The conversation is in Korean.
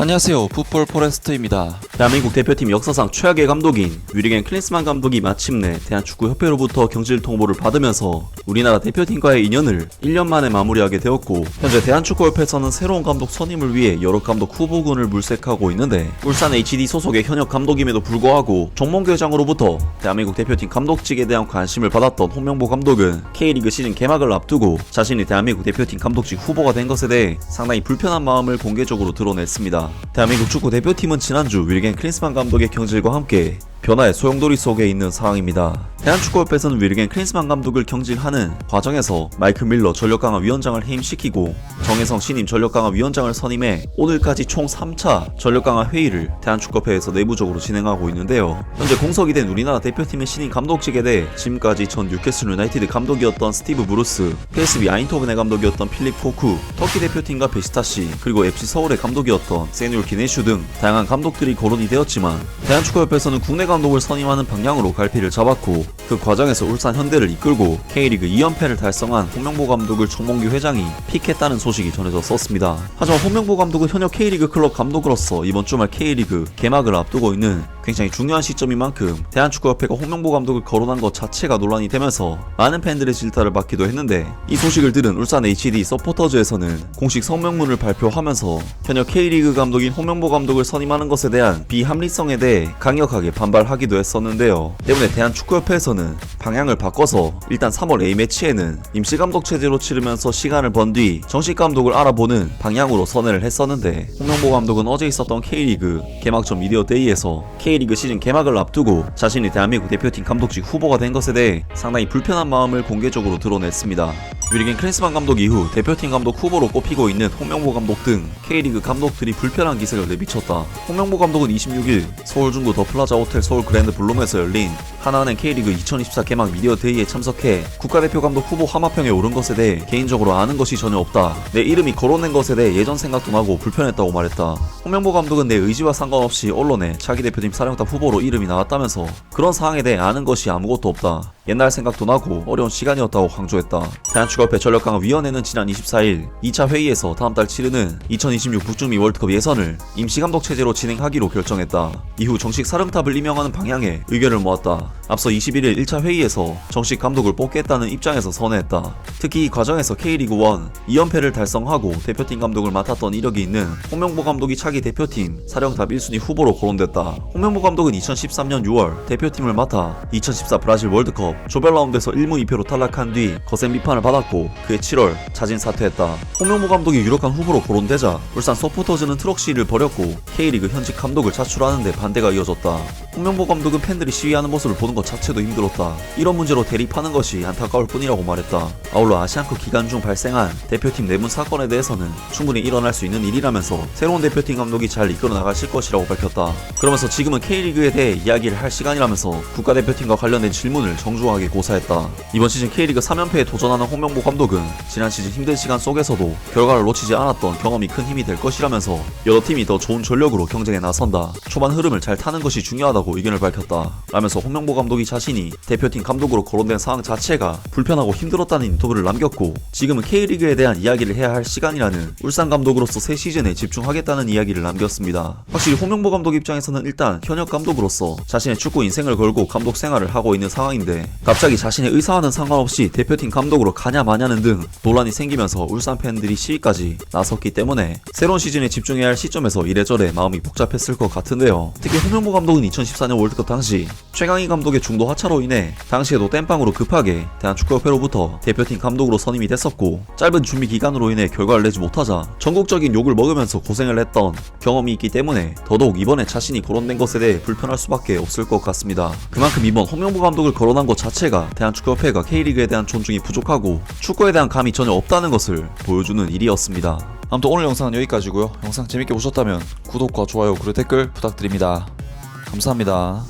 안녕하세요, 풋볼 포레스트입니다. 대한민국 대표팀 역사상 최악의 감독인 윌리겐 클린스만 감독이 마침내 대한축구협회로부터 경질 통보를 받으면서 우리나라 대표팀과의 인연을 1년 만에 마무리하게 되었고, 현재 대한축구협회에서는 새로운 감독 선임을 위해 여러 감독 후보군을 물색하고 있는데, 울산 HD 소속의 현역 감독임에도 불구하고 정몽규 회장으로부터 대한민국 대표팀 감독직에 대한 관심을 받았던 홍명보 감독은 K리그 시즌 개막을 앞두고 자신이 대한민국 대표팀 감독직 후보가 된 것에 대해 상당히 불편한 마음을 공개적으로 드러냈습니다. 대한민국 축구 대표팀은 지난주 윌리겐 클린스만 감독의 경질과 함께 변화의 소용돌이 속에 있는 상황입니다. 대한축구협회에서는 윌리겐 클린스만 감독을 경질하는 과정에서 마이클 밀러 전력강화 위원장을 해임시키고 정혜성 신임 전력강화 위원장을 선임해 오늘까지 총 3차 전력강화 회의를 대한축구협회에서 내부적으로 진행하고 있는데요. 현재 공석이 된 우리나라 대표팀의 신임 감독직에 대해 지금까지 전 뉴캐슬 유나이티드 감독이었던 스티브 브루스, PSV 아인토벤의 감독이었던 필립 코쿠, 터키 대표팀과 베시타시, 그리고 FC 서울의 감독이었던 세뉴얼 기네슈 등 다양한 감독들이 거론이 되었지만, 대한축구협회에서는 국내 감독을 선임하는 방향으로 갈피를 잡았고, 그 과정에서 울산 현대를 이끌고 K리그 2연패를 달성한 홍명보 감독을 정몽규 회장이 픽했다는 소식이 전해졌었습니다. 하지만 홍명보 감독은 현역 K리그 클럽 감독으로서 이번 주말 K리그 개막을 앞두고 있는 굉장히 중요한 시점인 만큼 대한축구협회가 홍명보 감독을 거론한 것 자체가 논란이 되면서 많은 팬들의 질타를 받기도 했는데, 이 소식을 들은 울산 HD 서포터즈에서는 공식 성명문을 발표하면서 현역 K리그 감독인 홍명보 감독을 선임하는 것에 대한 비합리성에 대해 강력하게 반발하기도 했었는데요. 때문에 대한축구협회에서는 방향을 바꿔서 일단 3월 A매치에는 임시감독 체제로 치르면서 시간을 번 뒤 정식 감독을 알아보는 방향으로 선회를 했었는데, 홍명보 감독은 어제 있었던 K리그 개막 전 미디어 데이에서 K리그 시즌 개막을 앞두고 자신이 대한민국 대표팀 감독직 후보가 된 것에 대해 상당히 불편한 마음을 공개적으로 드러냈습니다. 윌리겐 클린스만 감독 이후 대표팀 감독 후보로 꼽히고 있는 홍명보 감독 등 K리그 감독들이 불편한 기색을 내비쳤다. 홍명보 감독은 26일 서울 중구 더 플라자 호텔 서울 그랜드 블룸에서 열린 하나은행 K리그 2024 개막 미디어 데이에 참석해 국가대표 감독 후보 하마평에 오른 것에 대해 개인적으로 아는 것이 전혀 없다. 내 이름이 거론된 것에 대해 예전 생각도 나고 불편했다고 말했다. 홍명보 감독은 내 의지와 상관없이 언론에 차기 대표팀 사령탑 후보로 이름이 나왔다면서 그런 사항에 대해 아는 것이 아무것도 없다. 옛날 생각도 나고 어려운 시간이었다고 강조했다. 대한축구협회 전력강화위원회는 지난 24일 2차 회의에서 다음 달 치르는 2026 북중미 월드컵 예선을 임시감독 체제로 진행하기로 결정했다. 이후 정식 사령탑을 임명하는 방향에 의견을 모았다. 앞서 21일 1차 회의에서 정식 감독을 뽑겠다는 입장에서 선회했다. 특히 이 과정에서 K리그 1 2연패를 달성하고 대표팀 감독을 맡았던 이력이 있는 홍명보 감독이 차기 대표팀 사령탑 1순위 후보로 거론됐다. 홍명보 감독은 2013년 6월 대표팀을 맡아 2014 브라질 월드컵 조별 라운드에서 1무 2패로 탈락한 뒤 거센 비판을 받았고, 그해 7월 자진 사퇴했다. 홍명보 감독이 유력한 후보로 거론되자 울산 서포터즈는 트럭 시위를 벌였고 K리그 현직 감독을 차출하는데 반대가 이어졌다. 홍명보 감독은 팬들이 시위하는 모습을 보는 것 자체도 힘들었다. 이런 문제로 대립하는 것이 안타까울 뿐이라고 말했다. 아울러 아시안컵 기간 중 발생한 대표팀 내분 사건에 대해서는 충분히 일어날 수 있는 일이라면서 새로운 대표팀 감독이 잘 이끌어 나가실 것이라고 밝혔다. 그러면서 지금은 K리그에 대해 이야기를 할 시간이라면서 국가대표팀과 관련된 질문을 정중하게 고사했다. 이번 시즌 K리그 3연패에 도전하는 홍명보 감독은 지난 시즌 힘든 시간 속에서도 결과를 놓치지 않았던 경험이 큰 힘이 될 것이라면서 여러 팀이 더 좋은 전력으로 경쟁에 나선다. 초반 흐름을 잘 타는 것이 중요하다고 의견을 밝혔다. 라면서 홍명보 감독이 자신이 대표팀 감독으로 거론된 상황 자체가 불편하고 힘들었다는 인터뷰를 남겼고, 지금은 K리그에 대한 이야기를 해야 할 시간이라는 울산 감독으로서 새 시즌에 집중하겠다는 이야기를 남겼습니다. 확실히 홍명보 감독 입장에서는 일단 현역 감독으로서 자신의 축구 인생을 걸고 감독 생활을 하고 있는 상황인데, 갑자기 자신의 의사와는 상관없이 대표팀 감독으로 가냐 마냐는 등 논란이 생기면서 울산 팬들이 시위까지 나섰기 때문에 새로운 시즌에 집중해야 할 시점에서 이래저래 마음이 복잡했을 것 같은데요. 특히 홍명보 감독은 2014년 월드컵 당시 최강희 감독의 중도 하차로 인해 당시에도 땜빵으로 급하게 대한축구협회로부터 대표팀 감독으로 선임이 됐었고, 짧은 준비 기간으로 인해 결과를 내지 못하자 전국적인 욕을 먹으면서 고생을 했던 경험이 있기 때문에 더더욱 이번에 자신이 거론된 것에 대해 불편할 수밖에 없을 것 같습니다. 그만큼 이번 홍명보 감독을 거론한 것 자체가 대한축구협회가 K리그에 대한 존중이 부족하고 축구에 대한 감이 전혀 없다는 것을 보여주는 일이었습니다. 아무튼 오늘 영상은 여기까지고요. 영상 재밌게 보셨다면 구독과 좋아요 그리고 댓글 부탁드립니다. 감사합니다.